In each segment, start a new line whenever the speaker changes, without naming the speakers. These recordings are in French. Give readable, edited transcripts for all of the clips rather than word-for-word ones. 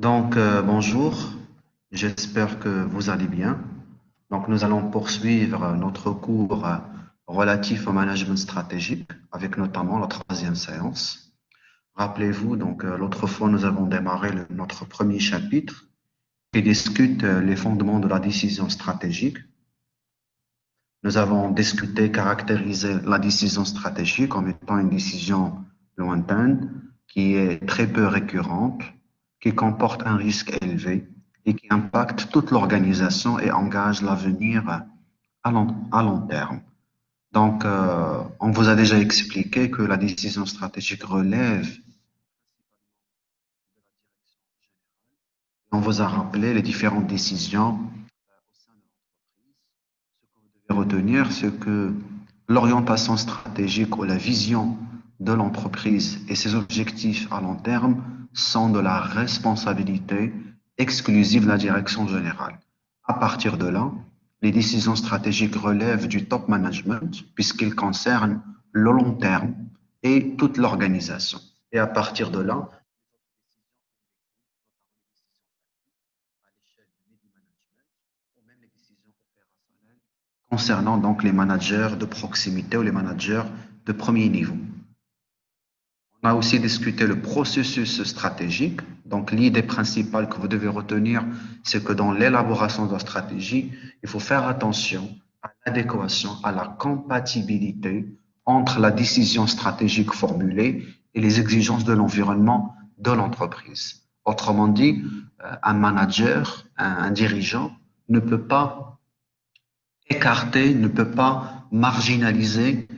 Bonjour, j'espère que vous allez bien. Donc, nous allons poursuivre notre cours relatif au management stratégique avec notamment la troisième séance. Rappelez-vous, l'autre fois, nous avons démarré notre premier chapitre qui discute les fondements de la décision stratégique. Nous avons discuté, caractérisé la décision stratégique comme étant une décision lointaine, qui est très peu récurrente, qui comporte un risque élevé et qui impacte toute l'organisation et engage l'avenir à long terme. On vous a déjà expliqué que la décision stratégique relève, on vous a rappelé les différentes décisions au sein de l'entreprise. Ce que vous devez retenir, c'est que l'orientation stratégique ou la vision de l'entreprise et ses objectifs à long terme sont de la responsabilité exclusive de la direction générale. À partir de là, les décisions stratégiques relèvent du top management puisqu'ils concernent le long terme et toute l'organisation. Et à partir de là, à l'échelle du midi-management ou même les décisions opérationnelles concernant donc les managers de proximité ou les managers de premier niveau. On a aussi discuté le processus stratégique. Donc, l'idée principale que vous devez retenir, c'est que dans l'élaboration de la stratégie, il faut faire attention à l'adéquation, à la compatibilité entre la décision stratégique formulée et les exigences de l'environnement de l'entreprise. Autrement dit, un manager, un dirigeant ne peut pas écarter, ne peut pas marginaliser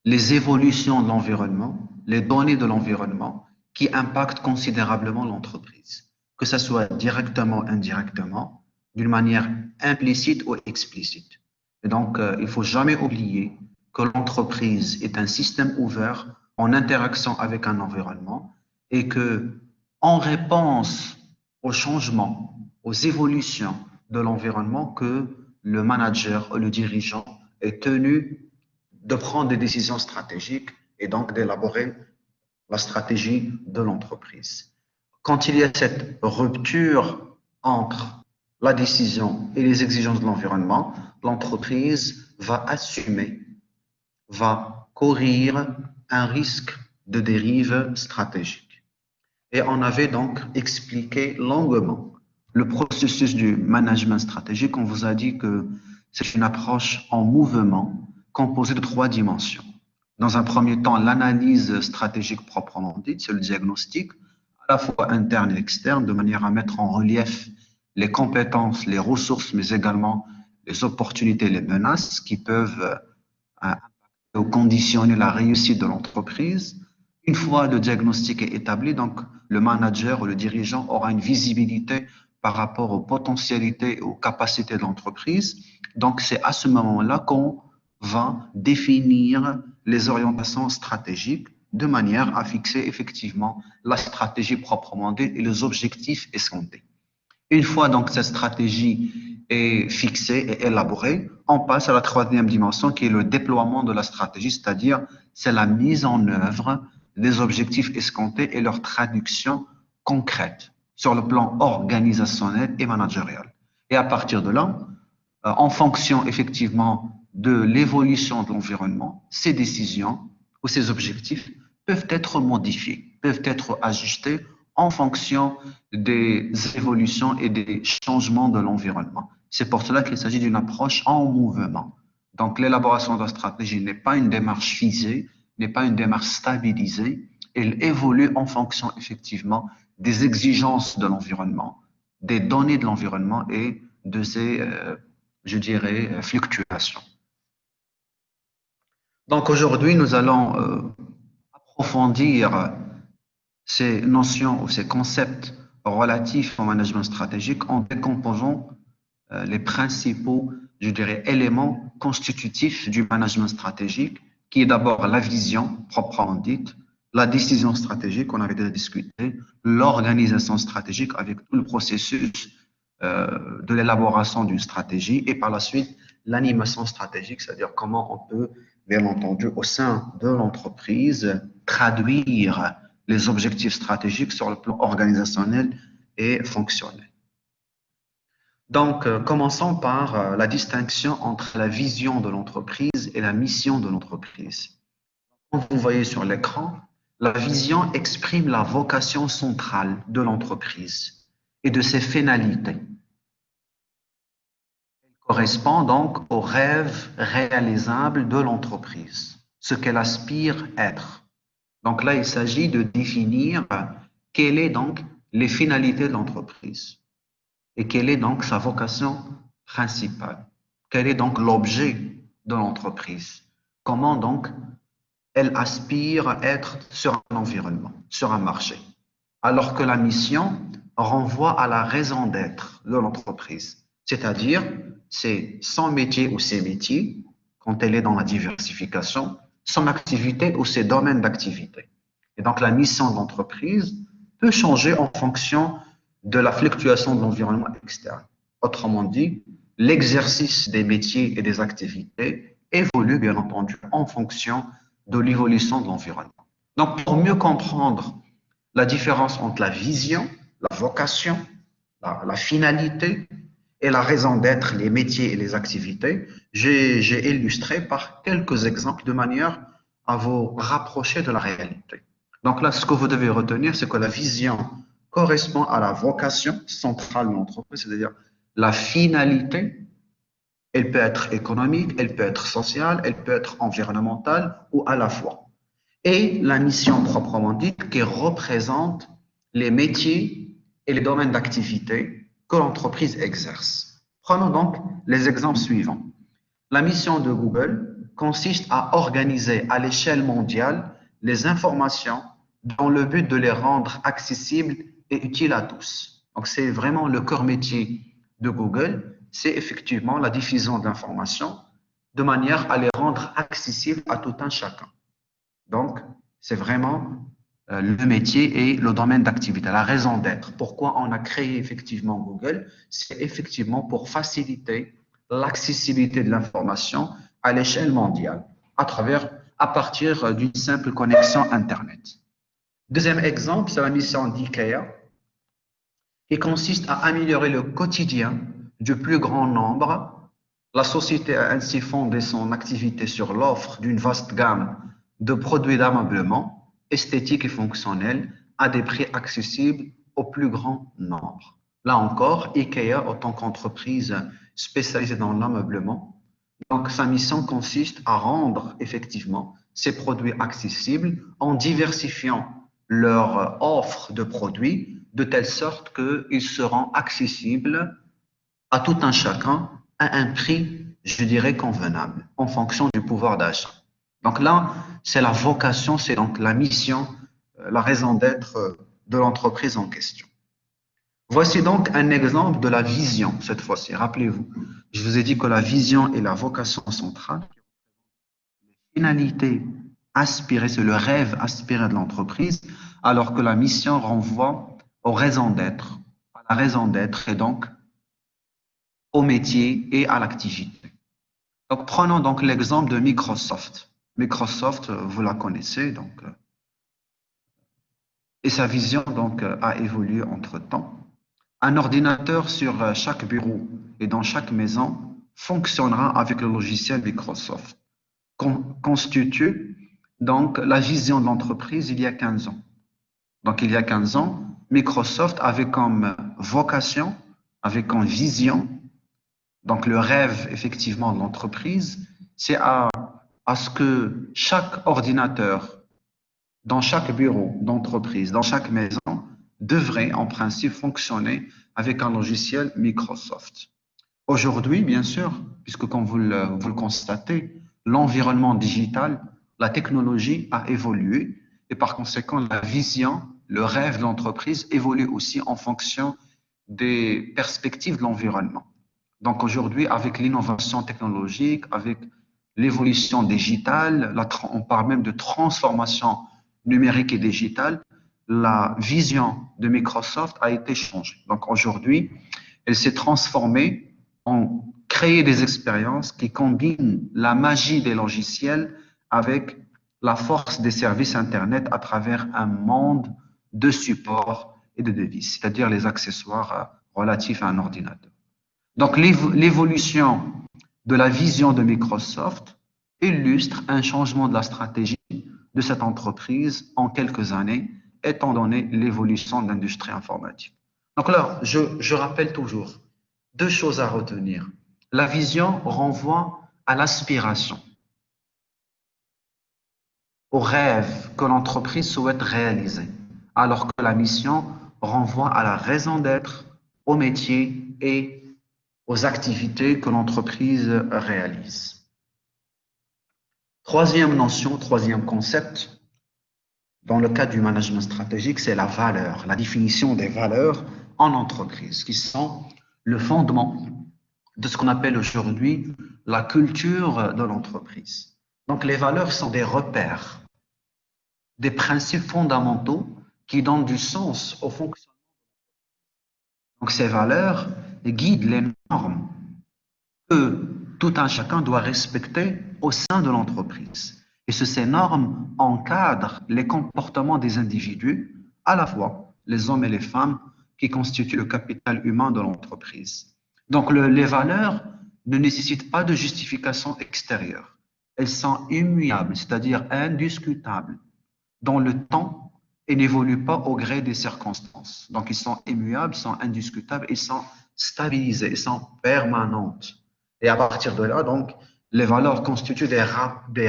les évolutions de l'environnement, les données de l'environnement qui impactent considérablement l'entreprise, que ce soit directement ou indirectement, d'une manière implicite ou explicite. Il ne faut jamais oublier que l'entreprise est un système ouvert en interaction avec un environnement et que, en réponse aux changements, aux évolutions de l'environnement, que le manager ou le dirigeant est tenu de prendre des décisions stratégiques et donc d'élaborer la stratégie de l'entreprise. Quand il y a cette rupture entre la décision et les exigences de l'environnement, l'entreprise va assumer, va courir un risque de dérive stratégique. Et on avait donc expliqué longuement le processus du management stratégique. On vous a dit que c'est une approche en mouvement composée de trois dimensions. Dans un premier temps, l'analyse stratégique proprement dite, c'est le diagnostic, à la fois interne et externe, de manière à mettre en relief les compétences, les ressources, mais également les opportunités, les menaces qui peuvent conditionner la réussite de l'entreprise. Une fois le diagnostic est établi, donc le manager ou le dirigeant aura une visibilité par rapport aux potentialités et aux capacités de l'entreprise. Donc, c'est à ce moment-là qu'on va définir les orientations stratégiques de manière à fixer effectivement la stratégie proprement dite et les objectifs escomptés. Une fois donc cette stratégie est fixée et élaborée, on passe à la troisième dimension qui est le déploiement de la stratégie, c'est-à-dire c'est la mise en œuvre des objectifs escomptés et leur traduction concrète sur le plan organisationnel et managérial. Et à partir de là, en fonction effectivement de l'évolution de l'environnement, ces décisions ou ces objectifs peuvent être modifiés, peuvent être ajustés en fonction des évolutions et des changements de l'environnement. C'est pour cela qu'il s'agit d'une approche en mouvement. Donc, l'élaboration de la stratégie n'est pas une démarche figée, n'est pas une démarche stabilisée. Elle évolue en fonction effectivement des exigences de l'environnement, des données de l'environnement et de ces, je dirais, fluctuations. Donc, aujourd'hui, nous allons approfondir ces notions ou ces concepts relatifs au management stratégique en décomposant les principaux, je dirais, éléments constitutifs du management stratégique, qui est d'abord la vision proprement dite, la décision stratégique, on avait déjà discuté, l'organisation stratégique avec tout le processus de l'élaboration d'une stratégie et par la suite l'animation stratégique, c'est-à-dire comment on peut, bien entendu, au sein de l'entreprise, traduire les objectifs stratégiques sur le plan organisationnel et fonctionnel. Donc, commençons par la distinction entre la vision de l'entreprise et la mission de l'entreprise. Comme vous voyez sur l'écran, la vision exprime la vocation centrale de l'entreprise et de ses finalités. Elle correspond donc aux rêves réalisables de l'entreprise, ce qu'elle aspire à être. Donc là, il s'agit de définir quelles sont donc les finalités de l'entreprise et quelle est donc sa vocation principale. Quel est donc l'objet de l'entreprise? Comment donc elle aspire à être sur un environnement, sur un marché. Alors que la mission renvoie à la raison d'être de l'entreprise. C'est-à-dire, c'est son métier ou ses métiers, quand elle est dans la diversification, son activité ou ses domaines d'activité. Et donc, la mission de l'entreprise peut changer en fonction de la fluctuation de l'environnement externe. Autrement dit, l'exercice des métiers et des activités évolue, bien entendu, en fonction de l'évolution de l'environnement. Donc, pour mieux comprendre la différence entre la vision, la vocation, la finalité et la raison d'être, les métiers et les activités, j'ai illustré par quelques exemples de manière à vous rapprocher de la réalité. Donc là, ce que vous devez retenir, c'est que la vision correspond à la vocation centrale de l'entreprise, c'est-à-dire la finalité. Elle peut être économique, elle peut être sociale, elle peut être environnementale ou à la fois. Et la mission proprement dite qui représente les métiers et les domaines d'activité que l'entreprise exerce. Prenons donc les exemples suivants. La mission de Google consiste à organiser à l'échelle mondiale les informations dans le but de les rendre accessibles et utiles à tous. Donc c'est vraiment le cœur métier de Google, c'est effectivement la diffusion d'informations de manière à les rendre accessibles à tout un chacun. Donc, c'est vraiment le métier et le domaine d'activité, la raison d'être. Pourquoi on a créé effectivement Google? C'est effectivement pour faciliter l'accessibilité de l'information à l'échelle mondiale à partir d'une simple connexion Internet. Deuxième exemple, c'est la mission d'IKEA qui consiste à améliorer le quotidien du plus grand nombre. La société a ainsi fondé son activité sur l'offre d'une vaste gamme de produits d'ameublement esthétiques et fonctionnels à des prix accessibles au plus grand nombre. Là encore, IKEA, en tant qu'entreprise spécialisée dans l'ameublement, donc sa mission consiste à rendre effectivement ces produits accessibles en diversifiant leur offre de produits de telle sorte qu'ils seront accessibles à tout un chacun à un prix, je dirais, convenable en fonction du pouvoir d'achat. Donc là, c'est la vocation, c'est donc la mission, la raison d'être de l'entreprise en question. Voici donc un exemple de la vision, cette fois-ci. Rappelez-vous, je vous ai dit que la vision est la vocation centrale. La finalité aspirée, c'est le rêve aspiré de l'entreprise, alors que la mission renvoie aux raisons d'être, à la raison d'être et donc au métier et à l'activité. Donc, prenons donc l'exemple de Microsoft. Microsoft, vous la connaissez, donc, et sa vision donc a évolué entre-temps. Un ordinateur sur chaque bureau et dans chaque maison fonctionnera avec le logiciel Microsoft, constitue donc la vision de l'entreprise il y a 15 ans. Donc, il y a 15 ans, Microsoft avait comme vocation, avait comme vision, donc le rêve effectivement de l'entreprise, c'est à ce que chaque ordinateur, dans chaque bureau d'entreprise, dans chaque maison, devrait en principe fonctionner avec un logiciel Microsoft. Aujourd'hui, bien sûr, puisque comme vous le constatez, l'environnement digital, la technologie a évolué et par conséquent, la vision, le rêve de l'entreprise évolue aussi en fonction des perspectives de l'environnement. Donc aujourd'hui, avec l'innovation technologique, avec l'évolution digitale, on parle même de transformation numérique et digitale, la vision de Microsoft a été changée. Donc aujourd'hui, elle s'est transformée en créer des expériences qui combinent la magie des logiciels avec la force des services Internet à travers un monde de support et de devices, c'est-à-dire les accessoires relatifs à un ordinateur. Donc, l'évolution de la vision de Microsoft illustre un changement de la stratégie de cette entreprise en quelques années, étant donné l'évolution de l'industrie informatique. Donc là, je rappelle toujours deux choses à retenir. La vision renvoie à l'aspiration, au rêve que l'entreprise souhaite réaliser, alors que la mission renvoie à la raison d'être, au métier et aux activités que l'entreprise réalise. Troisième notion, troisième concept, dans le cadre du management stratégique, c'est la valeur, la définition des valeurs en entreprise, qui sont le fondement de ce qu'on appelle aujourd'hui la culture de l'entreprise. Donc, les valeurs sont des repères, des principes fondamentaux qui donnent du sens au fonctionnement. Donc, ces valeurs guident les normes que tout un chacun doit respecter au sein de l'entreprise. Et ces normes encadrent les comportements des individus, à la fois les hommes et les femmes qui constituent le capital humain de l'entreprise. Donc, les valeurs ne nécessitent pas de justification extérieure. Elles sont immuables, c'est-à-dire indiscutables dans le temps et n'évoluent pas au gré des circonstances. Donc, ils sont immuables, sont indiscutables, ils sont stabilisés, ils sont permanentes. Et à partir de là, donc, les valeurs constituent des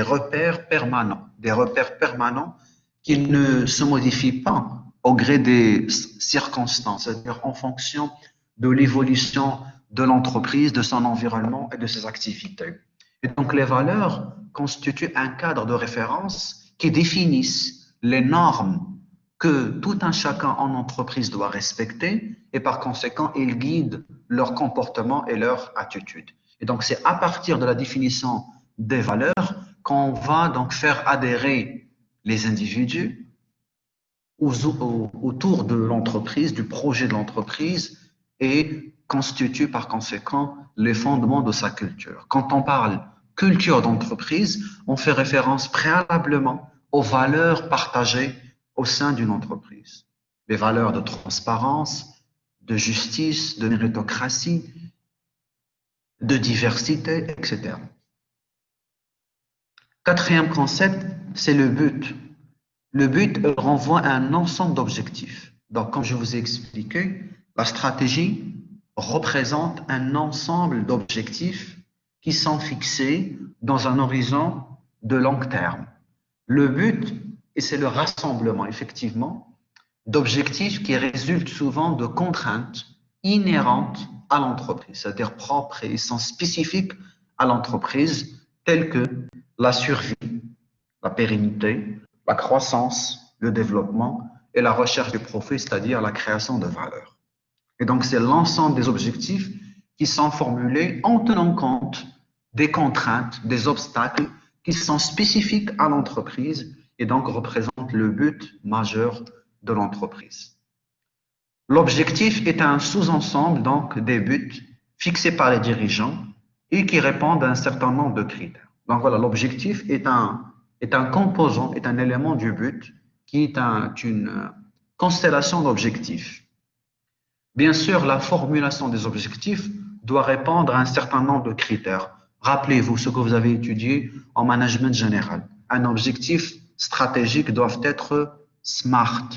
repères permanents qui ne se modifient pas au gré des circonstances, c'est-à-dire en fonction de l'évolution de l'entreprise, de son environnement et de ses activités. Et donc, les valeurs constituent un cadre de référence qui définissent les normes que tout un chacun en entreprise doit respecter et par conséquent, ils guident leur comportement et leur attitude. Et donc, c'est à partir de la définition des valeurs qu'on va donc faire adhérer les individus autour de l'entreprise, du projet de l'entreprise et constitue par conséquent les fondements de sa culture. Quand on parle culture d'entreprise, on fait référence préalablement aux valeurs partagées au sein d'une entreprise. Les valeurs de transparence, de justice, de méritocratie, de diversité, etc. Quatrième concept, c'est le but. Le but renvoie à un ensemble d'objectifs. Donc, comme je vous ai expliqué, la stratégie représente un ensemble d'objectifs qui sont fixés dans un horizon de long terme. Le but, et c'est le rassemblement, effectivement, d'objectifs qui résultent souvent de contraintes inhérentes à l'entreprise, c'est-à-dire propres et sont spécifiques à l'entreprise, telles que la survie, la pérennité, la croissance, le développement et la recherche du profit, c'est-à-dire la création de valeur. Et donc, c'est l'ensemble des objectifs qui sont formulés en tenant compte des contraintes, des obstacles qui sont spécifiques à l'entreprise et donc représentent le but majeur de l'entreprise. L'objectif est un sous-ensemble donc des buts fixés par les dirigeants et qui répondent à un certain nombre de critères. Donc voilà, l'objectif est un composant, est un élément du but qui est une constellation d'objectifs. Bien sûr, la formulation des objectifs doit répondre à un certain nombre de critères. Rappelez-vous ce que vous avez étudié en management général. Un objectif stratégique doit être SMART,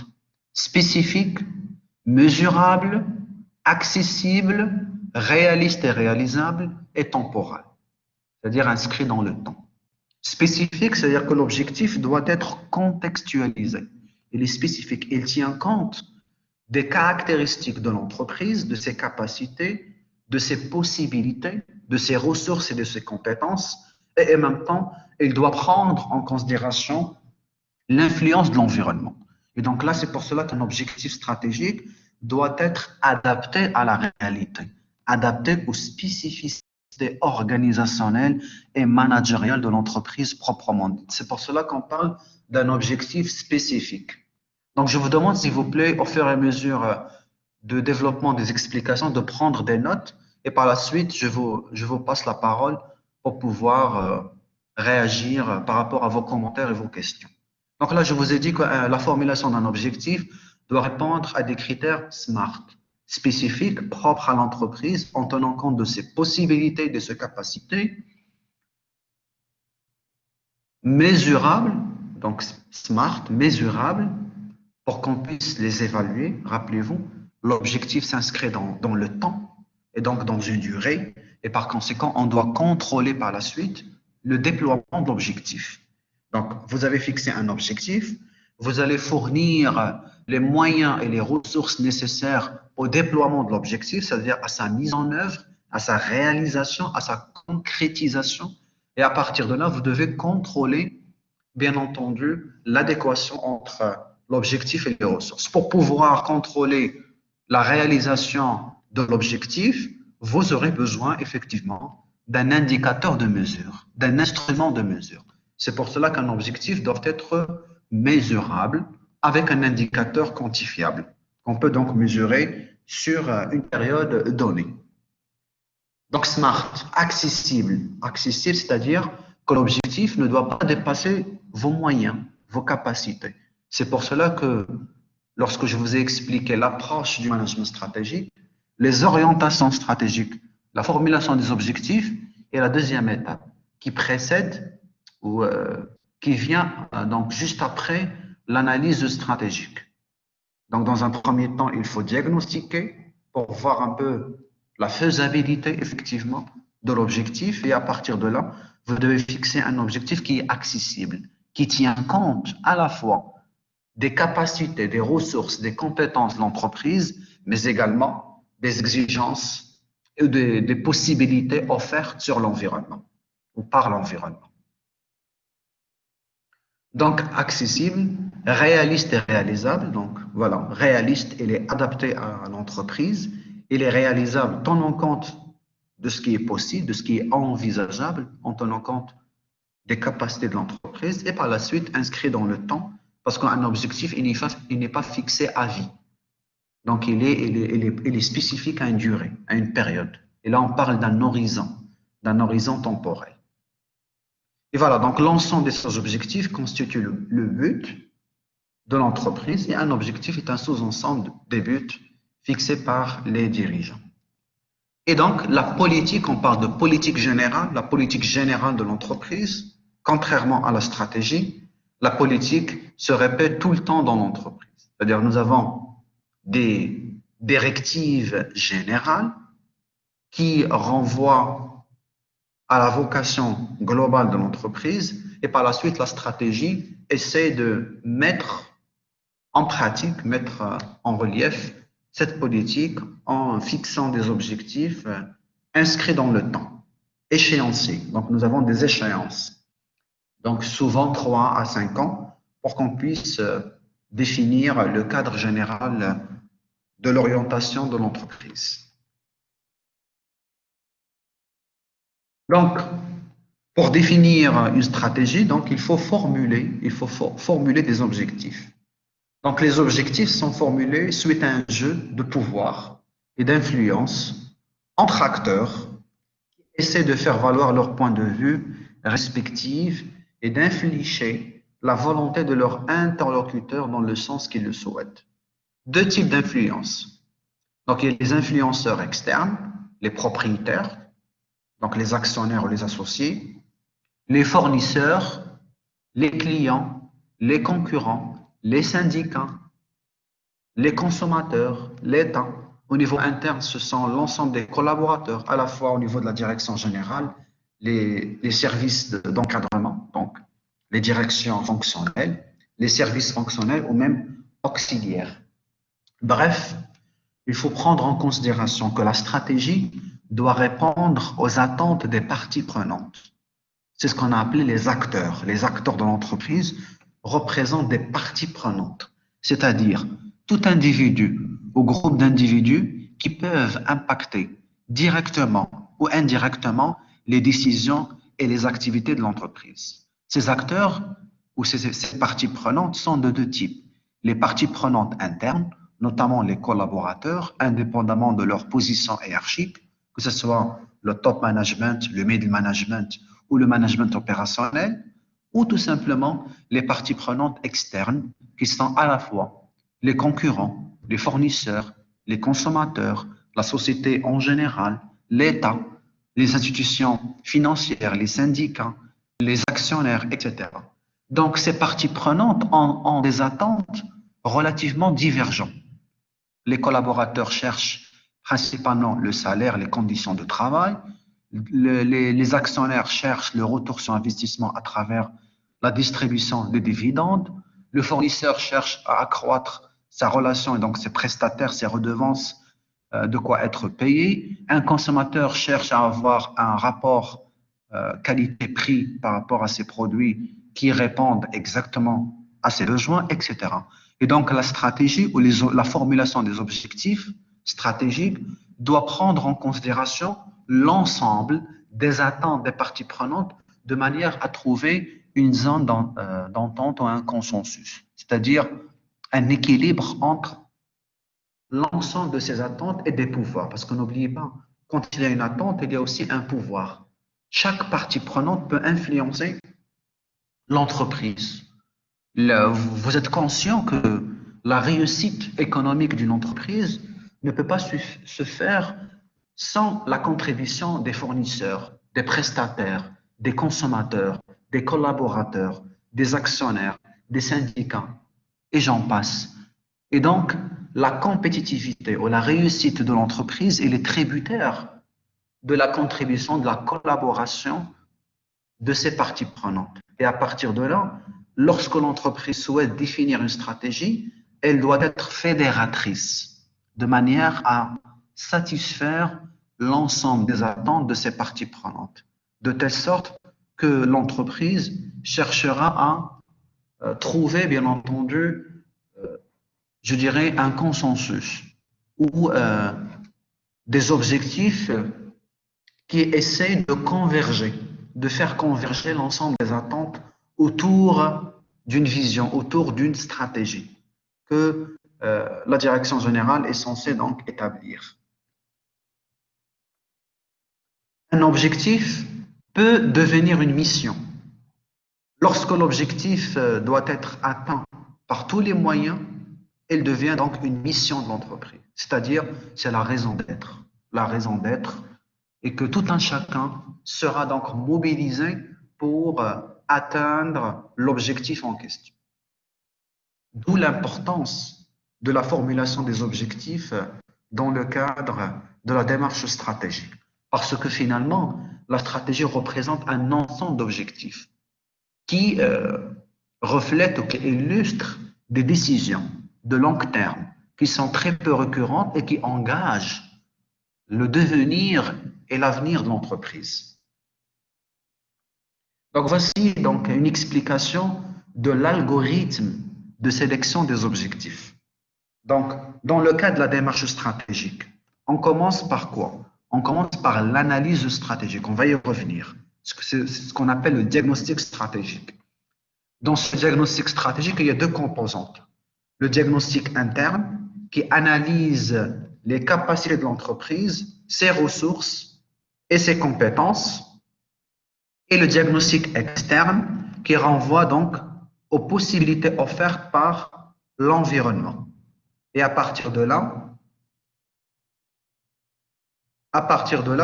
spécifique, mesurable, accessible, réaliste et réalisable et temporal, c'est-à-dire inscrit dans le temps. Spécifique, c'est-à-dire que l'objectif doit être contextualisé. Il est spécifique, il tient compte des caractéristiques de l'entreprise, de ses capacités, de ses possibilités, de ses ressources et de ses compétences, et en même temps, il doit prendre en considération l'influence de l'environnement. Et donc là, c'est pour cela qu'un objectif stratégique doit être adapté à la réalité, adapté aux spécificités organisationnelles et managériales de l'entreprise proprement dite. C'est pour cela qu'on parle d'un objectif spécifique. Donc, je vous demande, s'il vous plaît, au fur et à mesure de développement des explications, de prendre des notes et par la suite, je vous passe la parole pour pouvoir réagir par rapport à vos commentaires et vos questions. Donc là, je vous ai dit que la formulation d'un objectif doit répondre à des critères SMART, spécifiques, propres à l'entreprise, en tenant compte de ses possibilités et de ses capacités, mesurables, donc SMART, mesurables, pour qu'on puisse les évaluer. Rappelez-vous, l'objectif s'inscrit dans le temps et donc dans une durée, et par conséquent, on doit contrôler par la suite le déploiement de l'objectif. Donc, vous avez fixé un objectif, vous allez fournir les moyens et les ressources nécessaires au déploiement de l'objectif, c'est-à-dire à sa mise en œuvre, à sa réalisation, à sa concrétisation. Et à partir de là, vous devez contrôler, bien entendu, l'adéquation entre l'objectif et les ressources. Pour pouvoir contrôler la réalisation de l'objectif, vous aurez besoin effectivement d'un indicateur de mesure, d'un instrument de mesure. C'est pour cela qu'un objectif doit être mesurable avec un indicateur quantifiable qu'on peut donc mesurer sur une période donnée. Donc SMART, accessible, c'est-à-dire que l'objectif ne doit pas dépasser vos moyens, vos capacités. C'est pour cela que lorsque je vous ai expliqué l'approche du management stratégique, les orientations stratégiques, la formulation des objectifs est la deuxième étape qui précède ou qui vient donc juste après l'analyse stratégique. Donc, dans un premier temps, il faut diagnostiquer pour voir un peu la faisabilité, effectivement, de l'objectif. Et à partir de là, vous devez fixer un objectif qui est accessible, qui tient compte à la fois des capacités, des ressources, des compétences de l'entreprise, mais également des exigences et des possibilités offertes sur l'environnement ou par l'environnement. Donc, accessible, réaliste et réalisable. Donc, voilà, réaliste, il est adapté à l'entreprise. Il est réalisable tenant compte de ce qui est possible, de ce qui est envisageable, en tenant compte des capacités de l'entreprise et par la suite inscrit dans le temps, parce qu'un objectif, il n'est pas fixé à vie. Donc, il est spécifique à une durée, à une période. Et là, on parle d'un horizon temporel. Et voilà, donc l'ensemble de ces objectifs constitue le but de l'entreprise et un objectif est un sous-ensemble des buts fixés par les dirigeants. Et donc, la politique, on parle de politique générale, la politique générale de l'entreprise, contrairement à la stratégie, la politique se répète tout le temps dans l'entreprise. C'est-à-dire, nous avons des directives générales qui renvoient à la vocation globale de l'entreprise et par la suite, la stratégie essaie de mettre en pratique, mettre en relief cette politique en fixant des objectifs inscrits dans le temps, échéanciers. Donc, nous avons des échéances, donc souvent 3 à 5 ans, pour qu'on puisse définir le cadre général de l'orientation de l'entreprise. Donc, pour définir une stratégie, donc, il faut formuler des objectifs. Donc, les objectifs sont formulés suite à un jeu de pouvoir et d'influence entre acteurs qui essaient de faire valoir leur point de vue respectif et d'infliger la volonté de leur interlocuteur dans le sens qu'ils le souhaitent. Deux types d'influence. Donc, il y a les influenceurs externes, les propriétaires, donc les actionnaires ou les associés, les fournisseurs, les clients, les concurrents, les syndicats, les consommateurs, l'État. Au niveau interne, ce sont l'ensemble des collaborateurs, à la fois au niveau de la direction générale, les services d'encadrement, donc les directions fonctionnelles, les services fonctionnels ou même auxiliaires. Bref, il faut prendre en considération que la stratégie doit répondre aux attentes des parties prenantes. C'est ce qu'on a appelé les acteurs. Les acteurs de l'entreprise représentent des parties prenantes, c'est-à-dire tout individu ou groupe d'individus qui peuvent impacter directement ou indirectement les décisions et les activités de l'entreprise. Ces acteurs ou ces parties prenantes sont de deux types. Les parties prenantes internes, notamment les collaborateurs, indépendamment de leur position hiérarchique, que ce soit le top management, le middle management ou le management opérationnel, ou tout simplement les parties prenantes externes qui sont à la fois les concurrents, les fournisseurs, les consommateurs, la société en général, l'État, les institutions financières, les syndicats, les actionnaires, etc. Donc, ces parties prenantes ont des attentes relativement divergentes. Les collaborateurs cherchent principalement le salaire, les conditions de travail. Les actionnaires cherchent le retour sur investissement à travers la distribution des dividendes. Le fournisseur cherche à accroître sa relation et donc ses prestataires, ses redevances, de quoi être payé. Un consommateur cherche à avoir un rapport qualité-prix par rapport à ses produits qui répondent exactement à ses besoins, etc. Et donc, la stratégie ou la formulation des objectifs stratégiques doit prendre en considération l'ensemble des attentes des parties prenantes de manière à trouver une zone d'entente ou un consensus, c'est-à-dire un équilibre entre l'ensemble de ces attentes et des pouvoirs. Parce que n'oubliez pas, quand il y a une attente, il y a aussi un pouvoir. Chaque partie prenante peut influencer l'entreprise. Vous êtes conscient que la réussite économique d'une entreprise ne peut pas se faire sans la contribution des fournisseurs, des prestataires, des consommateurs, des collaborateurs, des actionnaires, des syndicats, et j'en passe. Et donc, la compétitivité ou la réussite de l'entreprise, elle est tributaire de la contribution, de la collaboration de ces parties prenantes. Et à partir de là, lorsque l'entreprise souhaite définir une stratégie, elle doit être fédératrice, de manière à satisfaire l'ensemble des attentes de ces parties prenantes, de telle sorte que l'entreprise cherchera à trouver, bien entendu, je dirais, un consensus ou des objectifs qui essaient de converger, de faire converger l'ensemble des attentes autour d'une vision, autour d'une stratégie que la direction générale est censée donc établir. Un objectif peut devenir une mission. Lorsque l'objectif doit être atteint par tous les moyens, elle devient donc une mission de l'entreprise. C'est-à-dire, c'est la raison d'être. La raison d'être et que tout un chacun sera donc mobilisé pour atteindre l'objectif en question. D'où l'importance de la formulation des objectifs dans le cadre de la démarche stratégique. Parce que finalement, la stratégie représente un ensemble d'objectifs qui reflètent ou qui illustrent des décisions de long terme qui sont très peu récurrentes et qui engagent le devenir et l'avenir de l'entreprise. Donc voici donc une explication de l'algorithme de sélection des objectifs. Donc, dans le cas de la démarche stratégique, on commence par quoi? On commence par l'analyse stratégique. On va y revenir. C'est ce qu'on appelle le diagnostic stratégique. Dans ce diagnostic stratégique, il y a deux composantes. Le diagnostic interne, qui analyse les capacités de l'entreprise, ses ressources et ses compétences, et le diagnostic externe, qui renvoie donc aux possibilités offertes par l'environnement. Et à partir de là,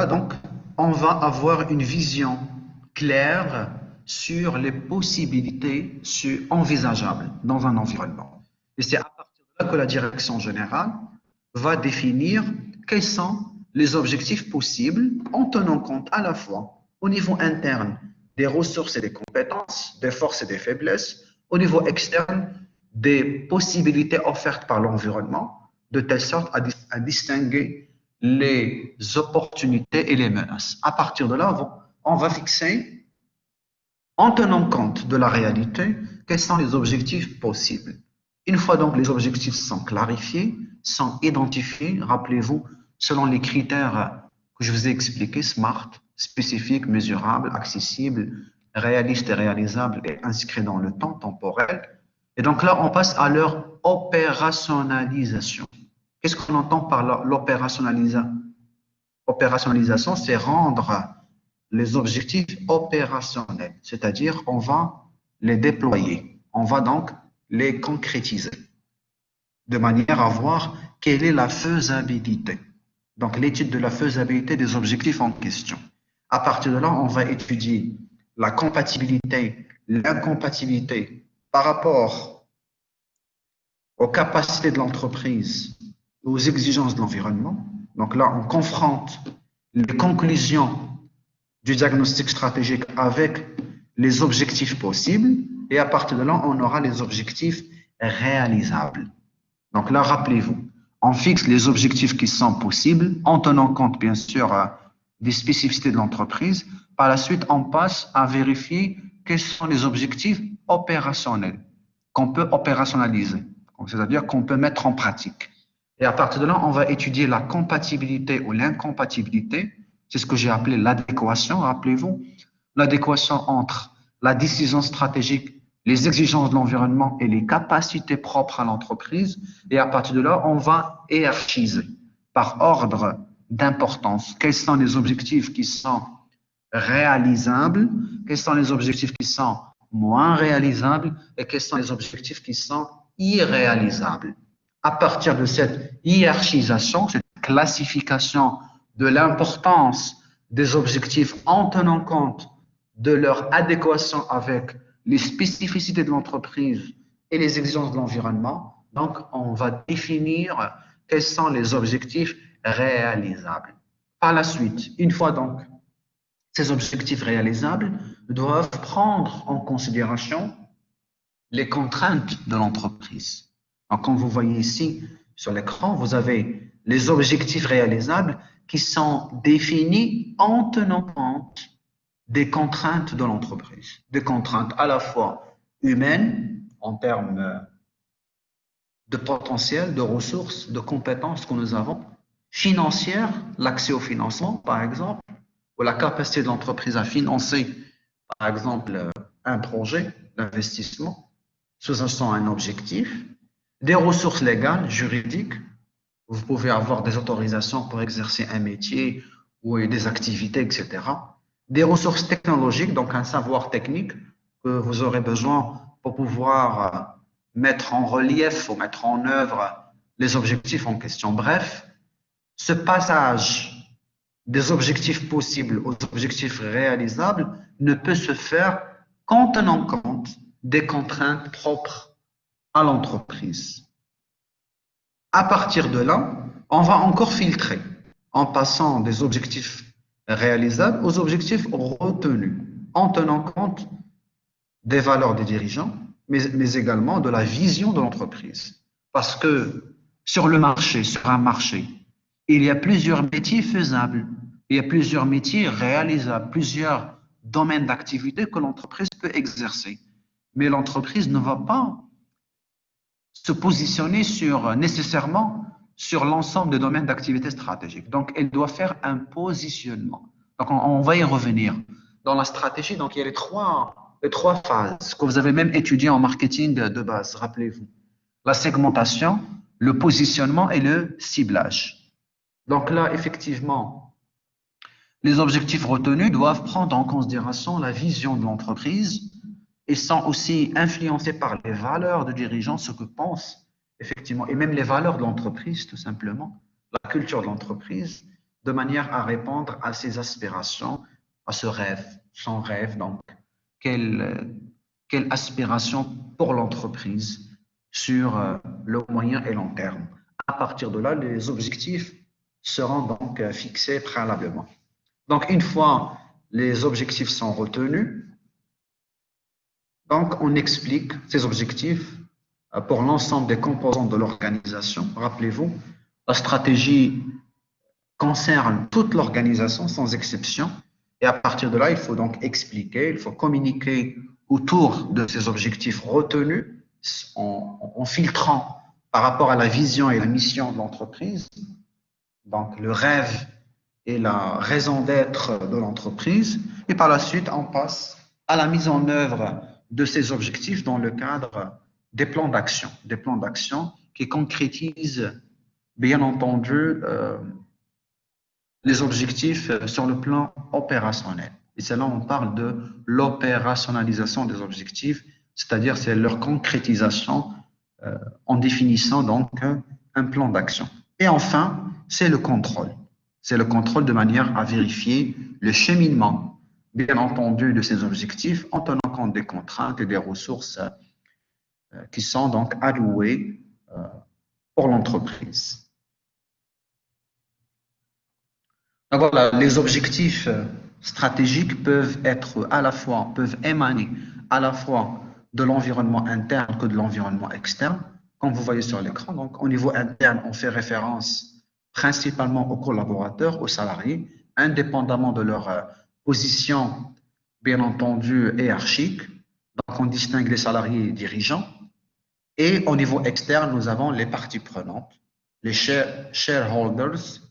donc, on va avoir une vision claire sur les possibilités envisageables dans un environnement. Et c'est à partir de là que la direction générale va définir quels sont les objectifs possibles en tenant compte à la fois au niveau interne des ressources et des compétences, des forces et des faiblesses, au niveau externe des possibilités offertes par l'environnement, de telle sorte à distinguer les opportunités et les menaces. À partir de là, on va fixer, en tenant compte de la réalité, quels sont les objectifs possibles. Une fois donc les objectifs sont clarifiés, sont identifiés, rappelez-vous, selon les critères que je vous ai expliqués, SMART, spécifique, mesurable, accessible, réaliste et réalisable et inscrit dans le temps temporel. Et donc là, on passe à leur opérationnalisation. Qu'est-ce qu'on entend par l'opérationnalisation? Opérationnalisation, c'est rendre les objectifs opérationnels, c'est-à-dire on va les déployer, on va donc les concrétiser. de manière à voir quelle est la faisabilité. Donc, l'étude de la faisabilité des objectifs en question. À partir de là, on va étudier la compatibilité, l'incompatibilité par rapport aux capacités de l'entreprise, aux exigences de l'environnement. Donc là, on confronte les conclusions du diagnostic stratégique avec les objectifs possibles et à partir de là, on aura les objectifs réalisables. Donc là, rappelez-vous, on fixe les objectifs qui sont possibles en tenant compte, bien sûr, des spécificités de l'entreprise. Par la suite, on passe à vérifier quels sont les objectifs opérationnels qu'on peut opérationnaliser, c'est-à-dire qu'on peut mettre en pratique. Et à partir de là, on va étudier la compatibilité ou l'incompatibilité. C'est ce que j'ai appelé l'adéquation, rappelez-vous. L'adéquation entre la décision stratégique, les exigences de l'environnement et les capacités propres à l'entreprise. Et à partir de là, on va hiérarchiser par ordre d'importance. Quels sont les objectifs qui sont réalisables? Quels sont les objectifs qui sont moins réalisables? Et quels sont les objectifs qui sont irréalisables? À partir de cette hiérarchisation, cette classification de l'importance des objectifs en tenant compte de leur adéquation avec les spécificités de l'entreprise et les exigences de l'environnement, donc on va définir quels sont les objectifs réalisables. Par la suite, une fois donc ces objectifs réalisables doivent prendre en considération les contraintes de l'entreprise. Donc, comme vous voyez ici sur l'écran, vous avez les objectifs réalisables qui sont définis en tenant compte des contraintes de l'entreprise. Des contraintes à la fois humaines, en termes de potentiel, de ressources, de compétences que nous avons, financières, l'accès au financement, par exemple, ou la capacité de l'entreprise à financer, par exemple, un projet d'investissement, sous-jacent un objectif, des ressources légales, juridiques. Vous pouvez avoir des autorisations pour exercer un métier ou des activités, etc. Des ressources technologiques, donc un savoir technique que vous aurez besoin pour pouvoir mettre en relief ou mettre en œuvre les objectifs en question. Bref, ce passage des objectifs possibles aux objectifs réalisables ne peut se faire qu'en tenant compte des contraintes propres à l'entreprise. À partir de là, on va encore filtrer en passant des objectifs réalisables aux objectifs retenus, en tenant compte des valeurs des dirigeants, mais également de la vision de l'entreprise. Parce que sur le marché, sur un marché, il y a plusieurs métiers faisables, il y a plusieurs métiers réalisables, plusieurs domaines d'activité que l'entreprise peut exercer. Mais l'entreprise ne va pas se positionner nécessairement sur l'ensemble des domaines d'activité stratégique. Donc, elle doit faire un positionnement. Donc, on va y revenir. Dans la stratégie, donc, il y a les trois phases que vous avez même étudiées en marketing de base, rappelez-vous. La segmentation, le positionnement et le ciblage. Donc là, effectivement, les objectifs retenus doivent prendre en considération la vision de l'entreprise et sont aussi influencés par les valeurs de dirigeants, ce que pensent effectivement, et même les valeurs de l'entreprise, tout simplement, la culture de l'entreprise, de manière à répondre à ses aspirations, à ce rêve, son rêve, donc, quelle aspiration pour l'entreprise sur le moyen et long terme. À partir de là, les objectifs seront donc fixés préalablement. Donc, une fois les objectifs sont retenus, donc on explique ces objectifs pour l'ensemble des composants de l'organisation. Rappelez-vous, la stratégie concerne toute l'organisation sans exception. Et à partir de là, il faut donc expliquer, il faut communiquer autour de ces objectifs retenus en filtrant par rapport à la vision et la mission de l'entreprise, donc le rêve et la raison d'être de l'entreprise. Et par la suite, on passe à la mise en œuvre de ces objectifs dans le cadre des plans d'action qui concrétisent, bien entendu, les objectifs sur le plan opérationnel. Et c'est là où on parle de l'opérationnalisation des objectifs, c'est-à-dire c'est leur concrétisation en définissant donc un plan d'action. Et enfin, c'est le contrôle. C'est le contrôle de manière à vérifier le cheminement, bien entendu, de ces objectifs en tenant compte des contraintes et des ressources qui sont donc allouées pour l'entreprise. Donc voilà, les objectifs stratégiques peuvent émaner à la fois de l'environnement interne que de l'environnement externe, comme vous voyez sur l'écran. Donc, au niveau interne, on fait référence principalement aux collaborateurs, aux salariés, indépendamment de leur position, bien entendu, hiérarchique. Donc, on distingue les salariés et dirigeants. Et au niveau externe, nous avons les parties prenantes, les shareholders,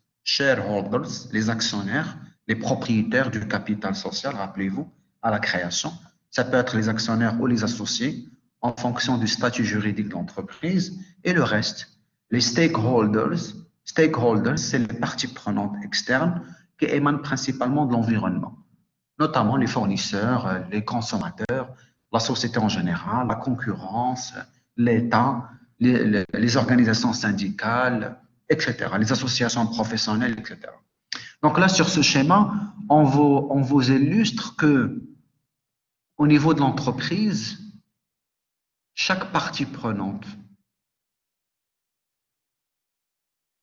les actionnaires, les propriétaires du capital social, rappelez-vous, à la création. Ça peut être les actionnaires ou les associés en fonction du statut juridique de l'entreprise et le reste. Les stakeholders, c'est les parties prenantes externes qui émanent principalement de l'environnement, notamment les fournisseurs, les consommateurs, la société en général, la concurrence, l'État, les organisations syndicales, etc., les associations professionnelles, etc. Donc là, sur ce schéma, on vous illustre que au niveau de l'entreprise, chaque partie prenante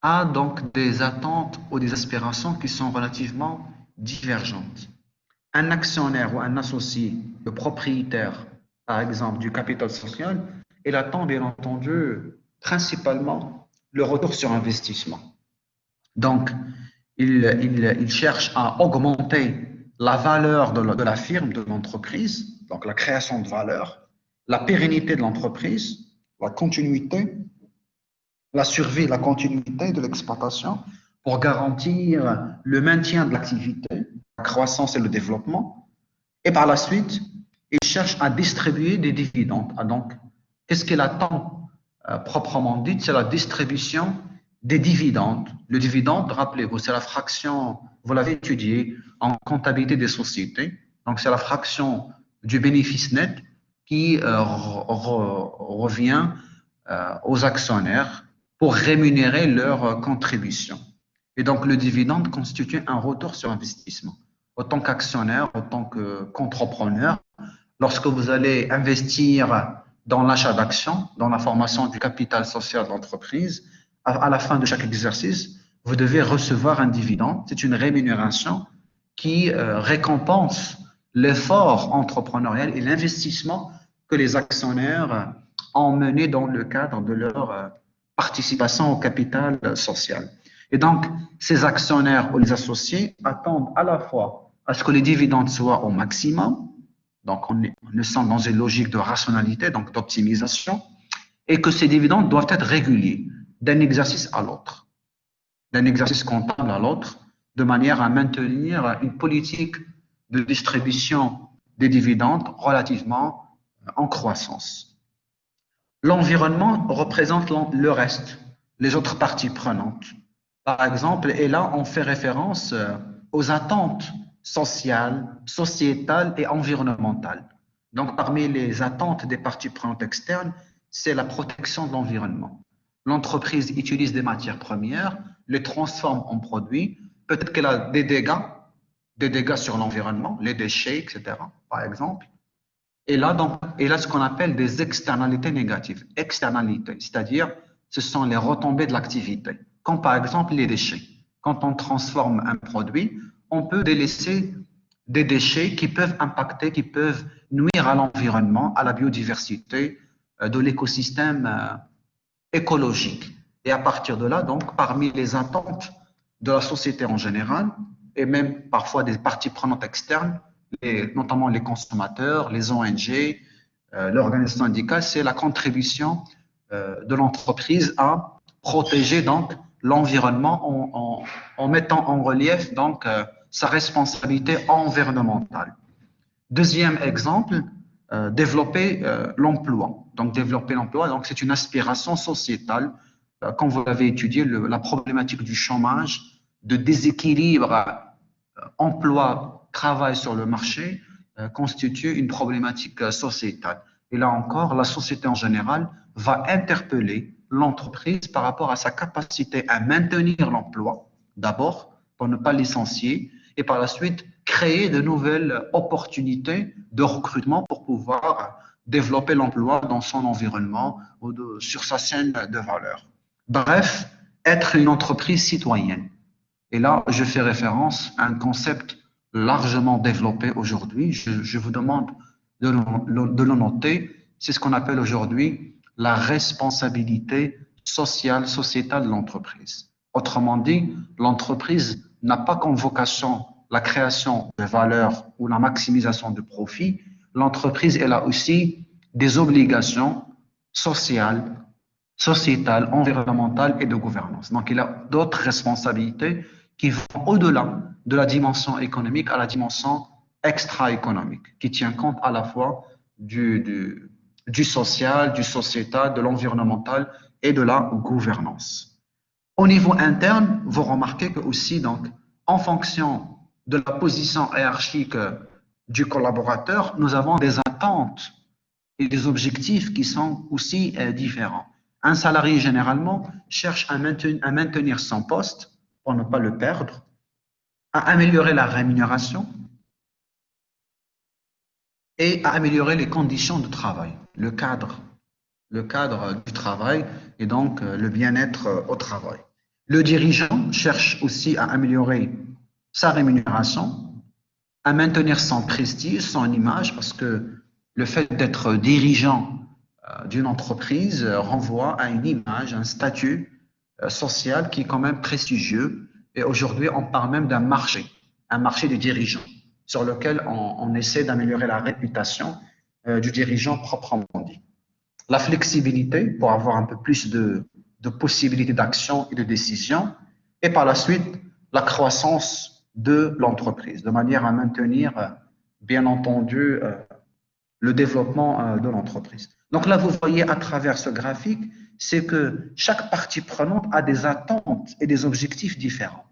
a donc des attentes ou des aspirations qui sont relativement divergentes. Un actionnaire ou un associé, le propriétaire, par exemple, du capital social, il attend bien entendu principalement le retour sur investissement. Donc, il cherche à augmenter la valeur de la firme, de l'entreprise, donc la création de valeur, la pérennité de l'entreprise, la continuité, la survie, la continuité de l'exploitation pour garantir le maintien de l'activité, la croissance et le développement. Et par la suite, il cherche à distribuer des dividendes. Donc, qu'est-ce qu'il attend proprement dit? C'est la distribution des dividendes. Le dividende, rappelez-vous, c'est la fraction, vous l'avez étudié, en comptabilité des sociétés. Donc, c'est la fraction du bénéfice net qui revient aux actionnaires pour rémunérer leur contribution. Et donc, le dividende constitue un retour sur investissement. Autant qu'actionnaire, autant qu'entrepreneur, lorsque vous allez investir dans l'achat d'actions, dans la formation du capital social de l'entreprise, à la fin de chaque exercice, vous devez recevoir un dividende. C'est une rémunération qui récompense l'effort entrepreneurial et l'investissement que les actionnaires ont mené dans le cadre de leur participation au capital social. Et donc, ces actionnaires ou les associés attendent à la fois à ce que les dividendes soient au maximum, donc on est dans une logique de rationalité, donc d'optimisation, et que ces dividendes doivent être réguliers d'un exercice à l'autre, d'un exercice comptable à l'autre, de manière à maintenir une politique de distribution des dividendes relativement en croissance. L'environnement représente le reste, les autres parties prenantes. Par exemple, et là, on fait référence aux attentes sociales, sociétales et environnementales. Donc, parmi les attentes des parties prenantes externes, c'est la protection de l'environnement. L'entreprise utilise des matières premières, les transforme en produits. Peut-être qu'elle a des dégâts sur l'environnement, les déchets, etc., par exemple. Et là, ce qu'on appelle des externalités négatives. Externalités, c'est-à-dire, ce sont les retombées de l'activité, comme par exemple les déchets. Quand on transforme un produit, on peut délaisser des déchets qui peuvent impacter, qui peuvent nuire à l'environnement, à la biodiversité de l'écosystème écologique. Et à partir de là, donc, parmi les attentes de la société en général, et même parfois des parties prenantes externes, notamment les consommateurs, les ONG, l'organisation syndicale, c'est la contribution de l'entreprise à protéger donc l'environnement en mettant en relief donc sa responsabilité environnementale. Deuxième exemple, développer l'emploi. Donc développer l'emploi, donc c'est une aspiration sociétale. Quand vous avez étudié la problématique du chômage, de déséquilibre emploi-travail sur le marché constitue une problématique sociétale. Et là encore, la société en général va interpeller l'entreprise par rapport à sa capacité à maintenir l'emploi, d'abord, pour ne pas licencier, et par la suite, créer de nouvelles opportunités de recrutement pour pouvoir développer l'emploi dans son environnement ou sur sa chaîne de valeur. Bref, être une entreprise citoyenne. Et là, je fais référence à un concept largement développé aujourd'hui. Je vous demande de le noter. C'est ce qu'on appelle aujourd'hui la responsabilité sociale, sociétale de l'entreprise. Autrement dit, l'entreprise n'a pas comme vocation la création de valeur ou la maximisation de profit. L'entreprise, elle a aussi des obligations sociales, sociétale, environnementale et de gouvernance. Donc, il a d'autres responsabilités qui vont au-delà de la dimension économique à la dimension extra-économique, qui tient compte à la fois du social, du sociétal, de l'environnemental et de la gouvernance. Au niveau interne, vous remarquez que aussi, donc, en fonction de la position hiérarchique du collaborateur, nous avons des attentes et des objectifs qui sont aussi différents. Un salarié, généralement, cherche à maintenir son poste pour ne pas le perdre, à améliorer la rémunération et à améliorer les conditions de travail, le cadre du travail et donc le bien-être au travail. Le dirigeant cherche aussi à améliorer sa rémunération, à maintenir son prestige, son image, parce que le fait d'être dirigeant d'une entreprise renvoie à une image, un statut social qui est quand même prestigieux. Et aujourd'hui, on parle même d'un marché, un marché des dirigeants, sur lequel on essaie d'améliorer la réputation du dirigeant proprement dit. La flexibilité pour avoir un peu plus de possibilités d'action et de décision. Et par la suite, la croissance de l'entreprise, de manière à maintenir, bien entendu, le développement de l'entreprise. Donc là, vous voyez à travers ce graphique, c'est que chaque partie prenante a des attentes et des objectifs différents.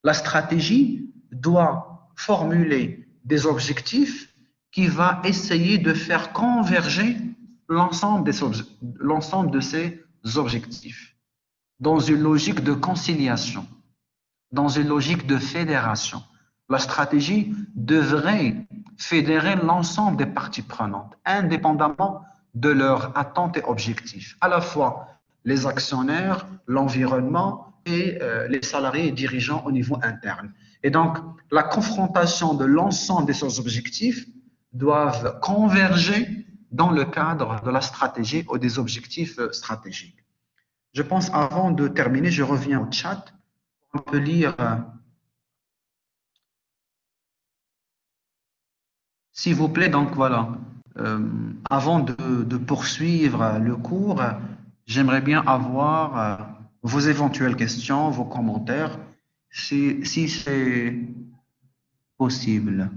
La stratégie doit formuler des objectifs qui va essayer de faire converger l'ensemble de ces objectifs dans une logique de conciliation, dans une logique de fédération. La stratégie devrait fédérer l'ensemble des parties prenantes, indépendamment de leurs attentes et objectifs, à la fois les actionnaires, l'environnement et les salariés et dirigeants au niveau interne. Et donc, la confrontation de l'ensemble de ces objectifs doivent converger dans le cadre de la stratégie ou des objectifs stratégiques. Je pense, avant de terminer, je reviens au chat. On peut lire, s'il vous plaît, donc voilà. Avant de poursuivre le cours, j'aimerais bien avoir vos éventuelles questions, vos commentaires, si c'est possible.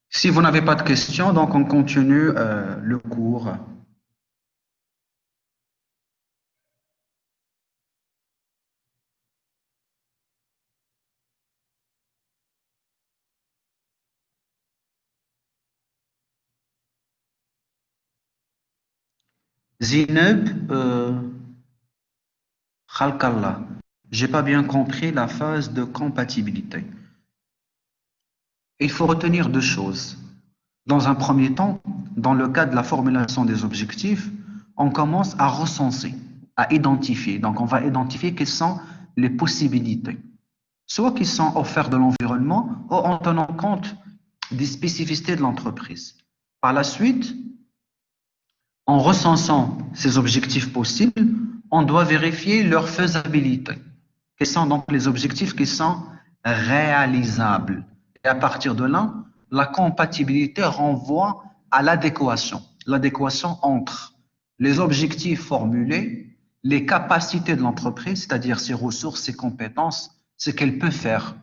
Si vous n'avez pas de questions, donc on continue le cours. Zineb Khalkallah, j'ai pas bien compris la phase de compatibilité. Il faut retenir deux choses. Dans un premier temps, dans le cadre de la formulation des objectifs, on commence à recenser, à identifier. Donc, on va identifier quelles sont les possibilités, soit qui sont offertes de l'environnement ou en tenant compte des spécificités de l'entreprise. Par la suite, en recensant ces objectifs possibles, on doit vérifier leur faisabilité. Quels sont donc les objectifs qui sont réalisables? Et à partir de là, la compatibilité renvoie à l'adéquation entre les objectifs formulés, les capacités de l'entreprise, c'est-à-dire ses ressources, ses compétences, ce qu'elle peut faire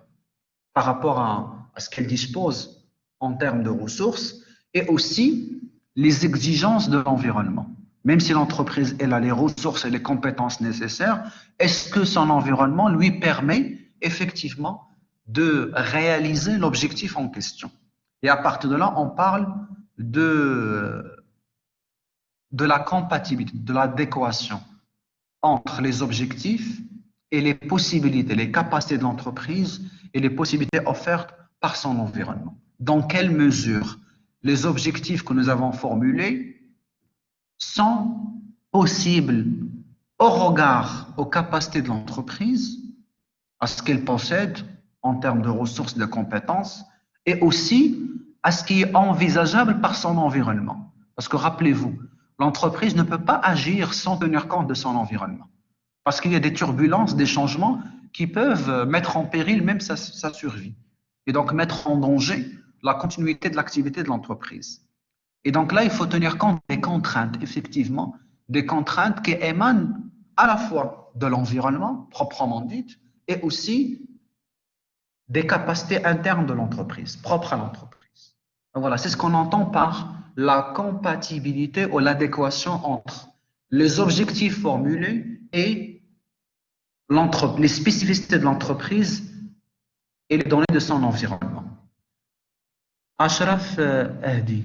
par rapport à ce qu'elle dispose en termes de ressources, et aussi les exigences de l'environnement. Même si l'entreprise elle a les ressources et les compétences nécessaires, est-ce que son environnement lui permet effectivement de réaliser l'objectif en question? Et à partir de là, on parle de la compatibilité, de l'adéquation entre les objectifs et les possibilités, les capacités de l'entreprise et les possibilités offertes par son environnement. Dans quelle mesure les objectifs que nous avons formulés sont possibles au regard aux capacités de l'entreprise, à ce qu'elle possède en termes de ressources et de compétences, et aussi à ce qui est envisageable par son environnement. Parce que rappelez-vous, l'entreprise ne peut pas agir sans tenir compte de son environnement. Parce qu'il y a des turbulences, des changements qui peuvent mettre en péril même sa survie. Et donc mettre en danger la continuité de l'activité de l'entreprise. Et donc là, il faut tenir compte des contraintes, effectivement, des contraintes qui émanent à la fois de l'environnement, proprement dit, et aussi des capacités internes de l'entreprise, propres à l'entreprise. Voilà, c'est ce qu'on entend par la compatibilité ou l'adéquation entre les objectifs formulés et les spécificités de l'entreprise et les données de son environnement. Ashraf Ahdi,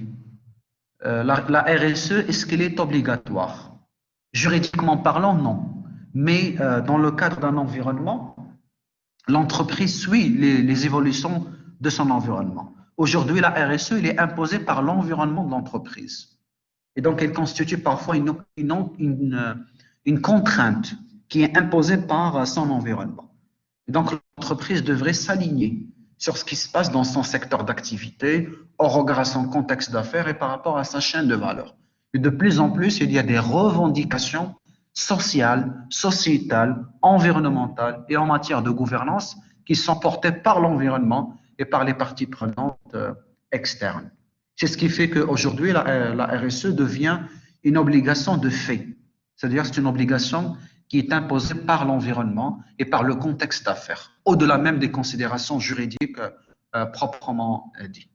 la RSE, est-ce qu'elle est obligatoire? Juridiquement parlant, non. Mais dans le cadre d'un environnement, l'entreprise suit les évolutions de son environnement. Aujourd'hui, la RSE, elle est imposée par l'environnement de l'entreprise. Et donc, elle constitue parfois une contrainte qui est imposée par son environnement. Et donc, l'entreprise devrait s'aligner sur ce qui se passe dans son secteur d'activité, au regard à son contexte d'affaires et par rapport à sa chaîne de valeur. Et de plus en plus, il y a des revendications sociales, sociétales, environnementales et en matière de gouvernance qui sont portées par l'environnement et par les parties prenantes externes. C'est ce qui fait qu'aujourd'hui, la RSE devient une obligation de fait. C'est-à-dire c'est une obligation qui est imposée par l'environnement et par le contexte d'affaires, au-delà même des considérations juridiques proprement dites.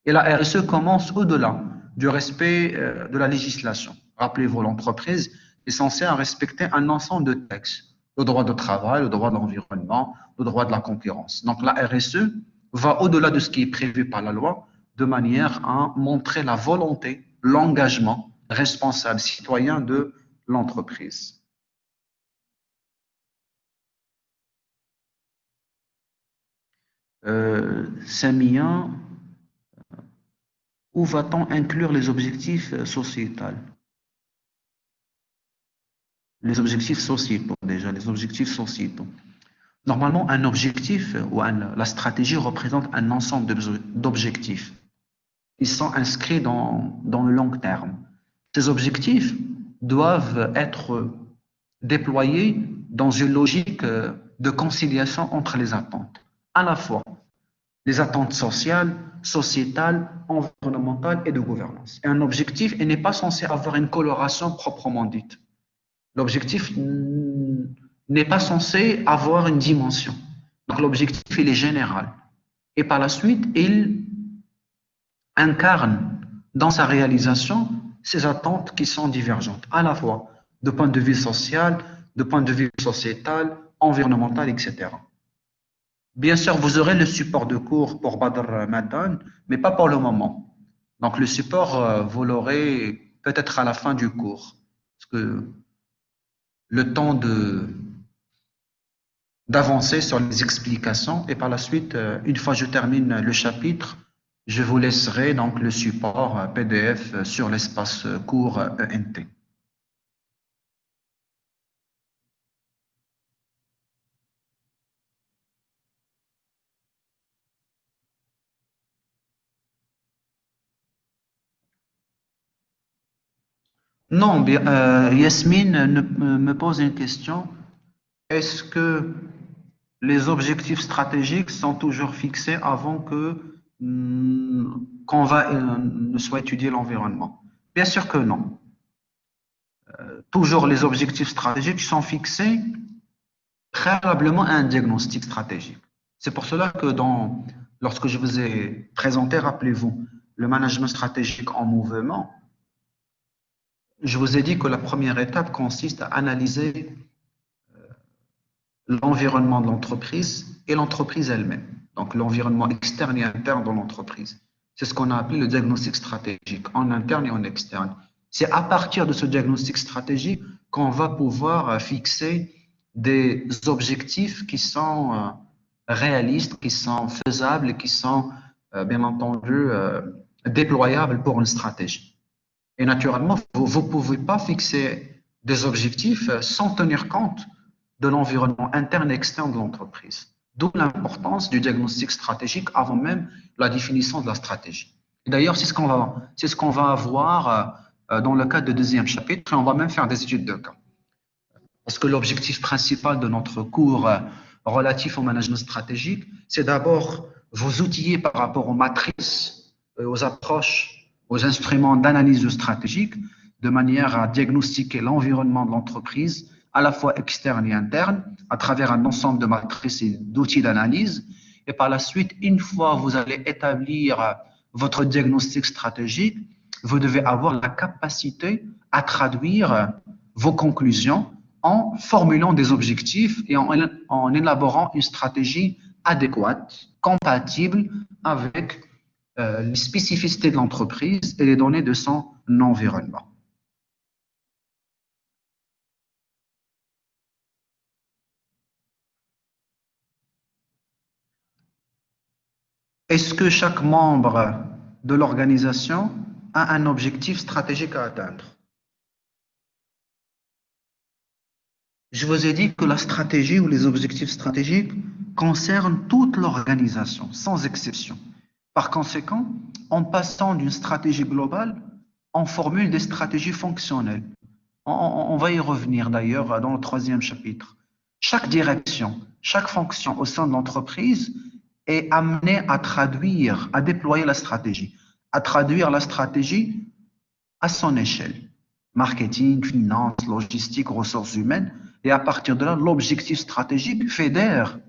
Et la RSE commence au-delà du respect de la législation. Rappelez-vous, l'entreprise est censée respecter un ensemble de textes, le droit de travail, le droit de l'environnement, le droit de la concurrence. Donc la RSE va au-delà de ce qui est prévu par la loi, de manière à montrer la volonté, l'engagement responsable citoyen de l'entreprise. Samia, où va-t-on inclure les objectifs sociétals? Les objectifs sociétaux, déjà, les objectifs sociétaux. Normalement, un objectif ou la stratégie représente un ensemble d'objectifs. Ils sont inscrits dans le long terme. Ces objectifs doivent être déployés dans une logique de conciliation entre les attentes, à la fois les attentes sociales, sociétales, environnementales et de gouvernance. Et un objectif n'est pas censé avoir une coloration proprement dite. L'objectif n'est pas censé avoir une dimension. Donc l'objectif, il est général. Et par la suite, il incarne dans sa réalisation ces attentes qui sont divergentes, à la fois de point de vue social, de point de vue sociétal, environnemental, etc. Bien sûr, vous aurez le support de cours pour Badr Madan, mais pas pour le moment. Donc le support, vous l'aurez peut-être à la fin du cours. Parce que le temps d'avancer sur les explications et par la suite, une fois que je termine le chapitre, je vous laisserai donc le support PDF sur l'espace cours ENT. Non, Yasmine me pose une question. Est-ce que les objectifs stratégiques sont toujours fixés avant ne soit étudié l'environnement? Bien sûr que non. Toujours les objectifs stratégiques sont fixés préalablement à un diagnostic stratégique. C'est pour cela que lorsque je vous ai présenté, rappelez-vous, le management stratégique en mouvement, je vous ai dit que la première étape consiste à analyser l'environnement de l'entreprise et l'entreprise elle-même. Donc l'environnement externe et interne de l'entreprise. C'est ce qu'on a appelé le diagnostic stratégique, en interne et en externe. C'est à partir de ce diagnostic stratégique qu'on va pouvoir fixer des objectifs qui sont réalistes, qui sont faisables et qui sont, bien entendu, déployables pour une stratégie. Et naturellement, vous ne pouvez pas fixer des objectifs sans tenir compte de l'environnement interne et externe de l'entreprise. D'où l'importance du diagnostic stratégique avant même la définition de la stratégie. D'ailleurs, c'est ce qu'on va avoir dans le cadre du deuxième chapitre, et on va même faire des études de cas. Parce que l'objectif principal de notre cours relatif au management stratégique, c'est d'abord vous outiller par rapport aux matrices, aux approches, aux instruments d'analyse stratégique, de manière à diagnostiquer l'environnement de l'entreprise, à la fois externe et interne, à travers un ensemble de matrices et d'outils d'analyse. Et par la suite, une fois que vous allez établir votre diagnostic stratégique, vous devez avoir la capacité à traduire vos conclusions en formulant des objectifs et en élaborant une stratégie adéquate, compatible avec les spécificités de l'entreprise et les données de son environnement. Est-ce que chaque membre de l'organisation a un objectif stratégique à atteindre? Je vous ai dit que la stratégie ou les objectifs stratégiques concernent toute l'organisation, sans exception. Par conséquent, en passant d'une stratégie globale, on formule des stratégies fonctionnelles. On va y revenir d'ailleurs dans le troisième chapitre. Chaque direction, chaque fonction au sein de l'entreprise est amenée à traduire, à déployer la stratégie, à traduire la stratégie à son échelle. Marketing, finance, logistique, ressources humaines. Et à partir de là, l'objectif stratégique fédère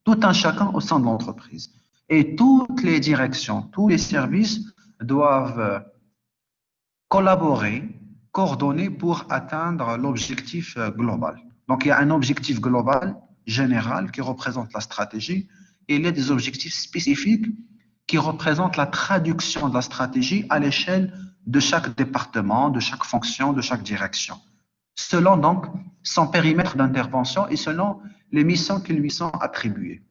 tout un chacun au sein de l'entreprise. Et toutes les directions, tous les services doivent collaborer, coordonner pour atteindre l'objectif global. Donc, il y a un objectif global, général, qui représente la stratégie, et il y a des objectifs spécifiques qui représentent la traduction de la stratégie à l'échelle de chaque département, de chaque fonction, de chaque direction, selon donc son périmètre d'intervention et selon les missions qui lui sont attribuées.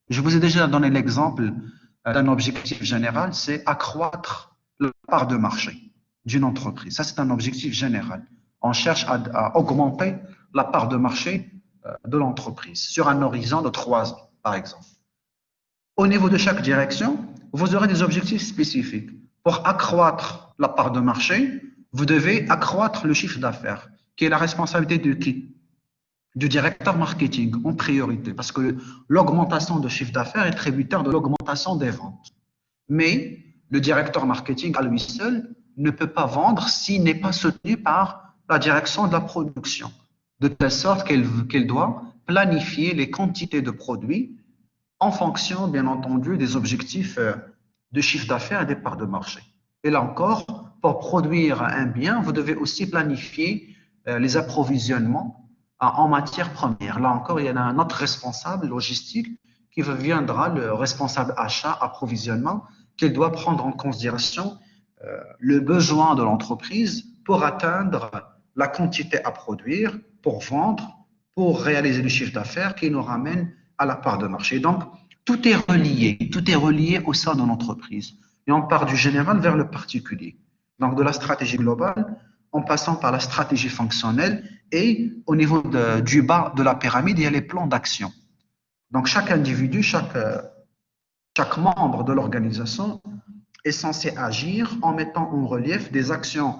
Je vous ai déjà donné l'exemple d'un objectif général, c'est accroître la part de marché d'une entreprise. Ça, c'est un objectif général. On cherche à augmenter la part de marché de l'entreprise sur un horizon de 3 ans, par exemple. Au niveau de chaque direction, vous aurez des objectifs spécifiques. Pour accroître la part de marché, vous devez accroître le chiffre d'affaires, qui est la responsabilité de qui? Du directeur marketing en priorité, parce que l'augmentation de chiffre d'affaires est tributaire de l'augmentation des ventes. Mais le directeur marketing à lui seul ne peut pas vendre s'il n'est pas soutenu par la direction de la production, de telle sorte qu'elle doit planifier les quantités de produits en fonction, bien entendu, des objectifs de chiffre d'affaires et des parts de marché. Et là encore, pour produire un bien, vous devez aussi planifier les approvisionnements en matière première. Là encore, il y en a un autre responsable logistique qui viendra, le responsable achat, approvisionnement, qu'il doit prendre en considération le besoin de l'entreprise pour atteindre la quantité à produire, pour vendre, pour réaliser le chiffre d'affaires qui nous ramène à la part de marché. Donc, tout est relié au sein de l'entreprise. Et on part du général vers le particulier. Donc, de la stratégie globale, en passant par la stratégie fonctionnelle et au niveau du bas de la pyramide, il y a les plans d'action. Donc, chaque individu, chaque membre de l'organisation est censé agir en mettant en relief des actions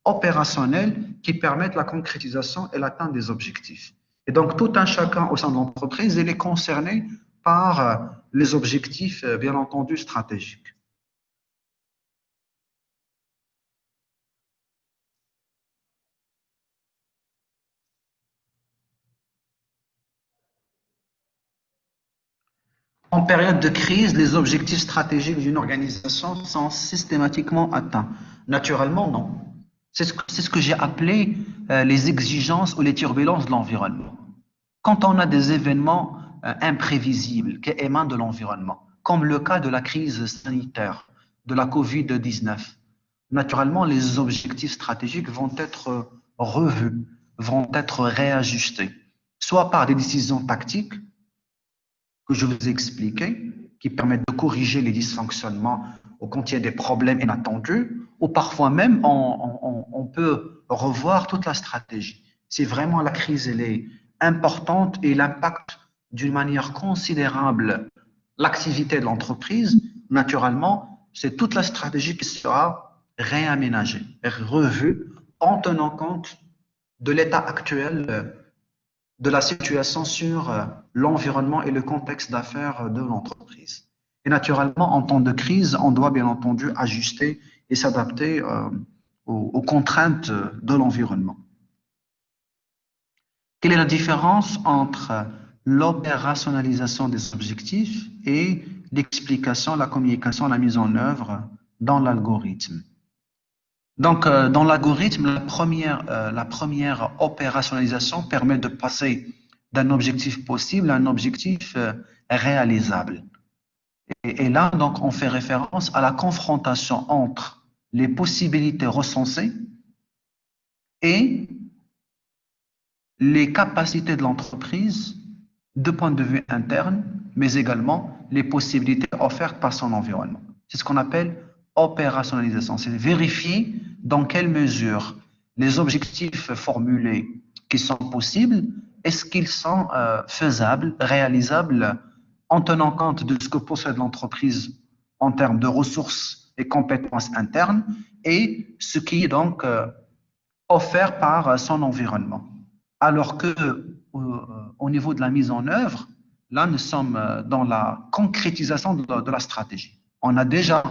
opérationnelles qui permettent la concrétisation et l'atteinte des objectifs. Et donc, tout un chacun au sein de l'entreprise, il est concerné par les objectifs, bien entendu, stratégiques. En période de crise, les objectifs stratégiques d'une organisation sont systématiquement atteints. Naturellement, non. C'est ce que j'ai appelé les exigences ou les turbulences de l'environnement. Quand on a des événements imprévisibles qui émanent de l'environnement, comme le cas de la crise sanitaire de la COVID-19. Naturellement, les objectifs stratégiques vont être revus, vont être réajustés, soit par des décisions tactiques que je vous ai expliquées, qui permettent de corriger les dysfonctionnements ou quand il y a des problèmes inattendus, ou parfois même on peut revoir toute la stratégie. Si vraiment la crise elle est importante et l'impact d'une manière considérable l'activité de l'entreprise, naturellement, c'est toute la stratégie qui sera réaménagée, revue en tenant compte de l'état actuel de la situation sur l'environnement et le contexte d'affaires de l'entreprise. Et naturellement, en temps de crise, on doit bien entendu ajuster et s'adapter aux contraintes de l'environnement. Quelle est la différence entre l'opérationnalisation des objectifs et l'explication, la communication, la mise en œuvre dans l'algorithme? Donc, dans l'algorithme, la première opérationnalisation permet de passer d'un objectif possible à un objectif réalisable. Et là, donc, on fait référence à la confrontation entre les possibilités recensées et les capacités de l'entreprise de point de vue interne, mais également les possibilités offertes par son environnement. C'est ce qu'on appelle opérationnalisation. C'est vérifier dans quelle mesure les objectifs formulés qui sont possibles, est-ce qu'ils sont faisables, réalisables, en tenant compte de ce que possède l'entreprise en termes de ressources et compétences internes et ce qui est donc offert par son environnement. Alors que au niveau de la mise en œuvre, là, nous sommes dans la concrétisation de la stratégie. On a déjà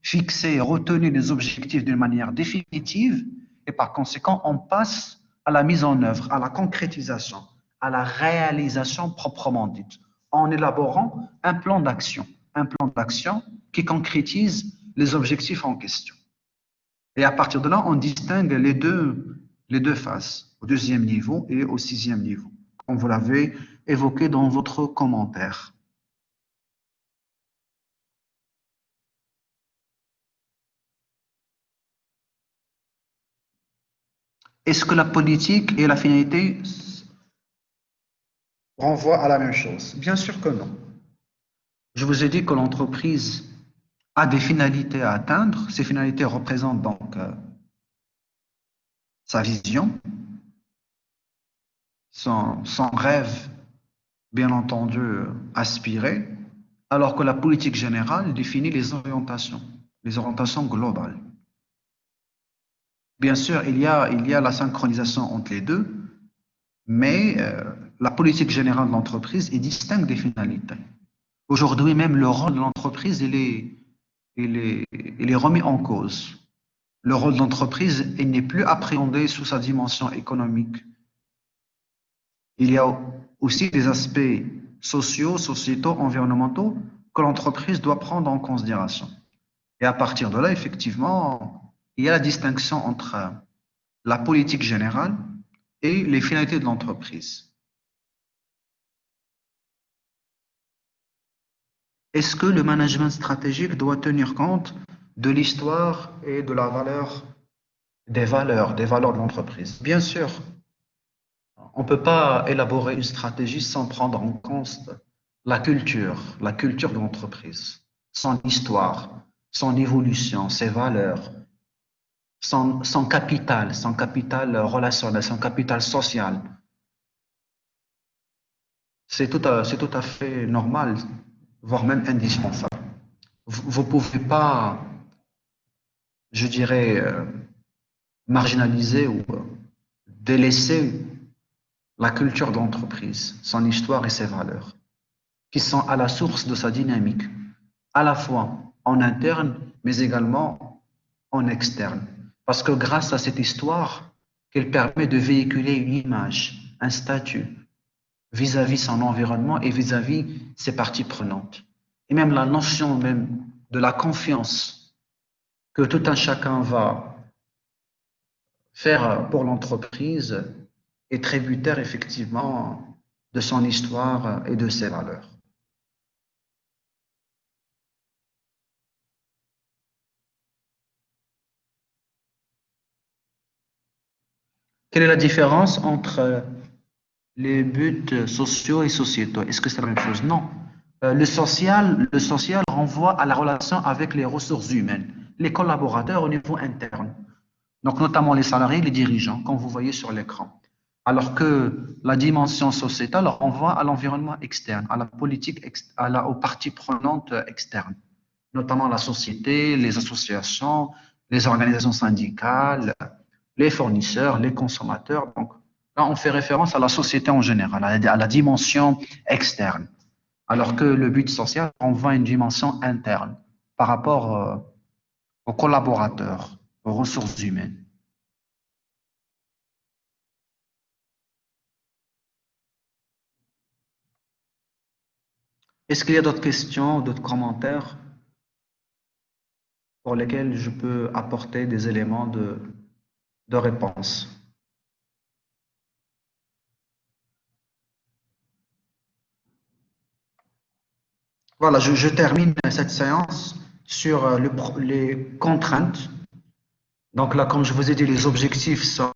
fixé et retenu les objectifs d'une manière définitive et par conséquent, on passe à la mise en œuvre, à la concrétisation, à la réalisation proprement dite, en élaborant un plan d'action qui concrétise les objectifs en question. Et à partir de là, on distingue les deux phases, au deuxième niveau et au sixième niveau, comme vous l'avez évoqué dans votre commentaire. Est-ce que la politique et la finalité renvoient à la même chose? Bien sûr que non. Je vous ai dit que l'entreprise a des finalités à atteindre. Ces finalités représentent donc sa vision, son rêve, bien entendu, aspiré, alors que la politique générale définit les orientations globales. Bien sûr, il y a la synchronisation entre les deux, mais la politique générale de l'entreprise est distincte des finalités. Aujourd'hui même, le rôle de l'entreprise, il est remis en cause. Le rôle de l'entreprise, il n'est plus appréhendé sous sa dimension économique. Il y a aussi des aspects sociaux, sociétaux, environnementaux que l'entreprise doit prendre en considération. Et à partir de là, effectivement, il y a la distinction entre la politique générale et les finalités de l'entreprise. Est-ce que le management stratégique doit tenir compte de l'histoire et de la valeur, des valeurs de l'entreprise? Bien sûr, on ne peut pas élaborer une stratégie sans prendre en compte la culture de l'entreprise, son histoire, son évolution, ses valeurs, son capital relationnel, son capital social. C'est tout à fait normal, voire même indispensable. Vous ne pouvez pas, je dirais, marginaliser ou délaisser la culture de l'entreprise, son histoire et ses valeurs, qui sont à la source de sa dynamique, à la fois en interne, mais également en externe. Parce que grâce à cette histoire, qu'elle permet de véhiculer une image, un statut vis-à-vis son environnement et vis-à-vis ses parties prenantes. Et même la notion même de la confiance que tout un chacun va faire pour l'entreprise est tributaire effectivement de son histoire et de ses valeurs. Quelle est la différence entre les buts sociaux et sociétaux? Est-ce que c'est la même chose? Non. Le social renvoie à la relation avec les ressources humaines, les collaborateurs au niveau interne. Donc, notamment les salariés, les dirigeants, comme vous voyez sur l'écran. Alors que la dimension sociétale renvoie à l'environnement externe, à la politique, aux parties prenantes externes, notamment la société, les associations, les organisations syndicales, les fournisseurs, les consommateurs. Donc, là, on fait référence à la société en général, à la dimension externe. Alors que le but social renvoie à une dimension interne par rapport aux collaborateurs, aux ressources humaines. Est-ce qu'il y a d'autres questions, d'autres commentaires pour lesquels je peux apporter des éléments de réponse? Voilà, je termine cette séance sur les contraintes. Donc là, comme je vous ai dit, les objectifs sont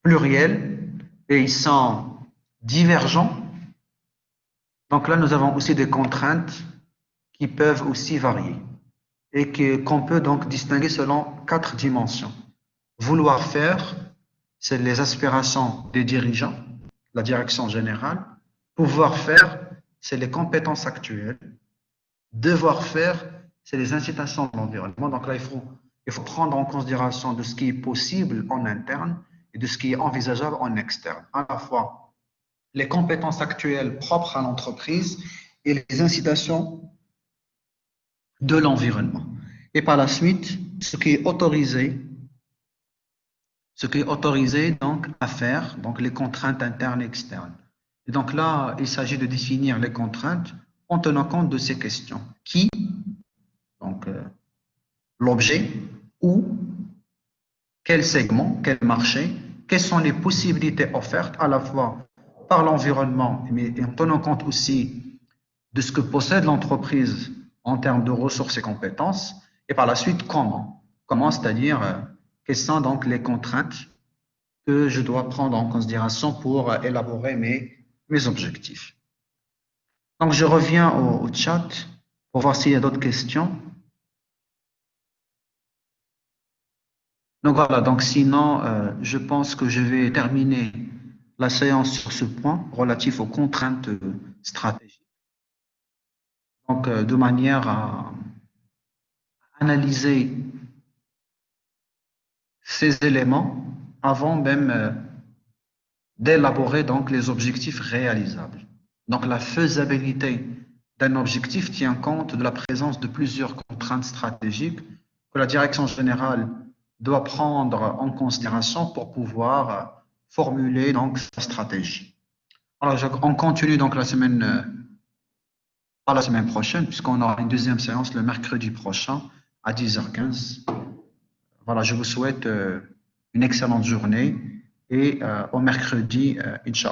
pluriels et ils sont divergents. Donc là, nous avons aussi des contraintes qui peuvent aussi varier et qu'on peut donc distinguer selon quatre dimensions. Vouloir faire, c'est les aspirations des dirigeants, la direction générale. Pouvoir faire, c'est les compétences actuelles. Devoir faire, c'est les incitations de l'environnement. Donc là, il faut prendre en considération de ce qui est possible en interne et de ce qui est envisageable en externe. À la fois les compétences actuelles propres à l'entreprise et les incitations de l'environnement. Et par la suite, ce qui est autorisé donc à faire, donc les contraintes internes et externes. Et donc là, il s'agit de définir les contraintes en tenant compte de ces questions. Qui, donc l'objet, où, quel segment, quel marché, quelles sont les possibilités offertes à la fois par l'environnement, mais en tenant compte aussi de ce que possède l'entreprise en termes de ressources et compétences, et par la suite comment. Comment, c'est-à-dire quelles sont donc les contraintes que je dois prendre en considération pour élaborer mes objectifs. Donc, je reviens au chat pour voir s'il y a d'autres questions. Donc voilà, donc sinon, je pense que je vais terminer la séance sur ce point relatif aux contraintes stratégiques. Donc, de manière à analyser ces éléments avant même d'élaborer donc les objectifs réalisables. Donc la faisabilité d'un objectif tient compte de la présence de plusieurs contraintes stratégiques que la direction générale doit prendre en considération pour pouvoir formuler donc sa stratégie. Alors, on continue donc par la semaine prochaine, puisqu'on aura une deuxième séance le mercredi prochain à 10h15. Voilà, je vous souhaite une excellente journée et au mercredi, Inch'Allah.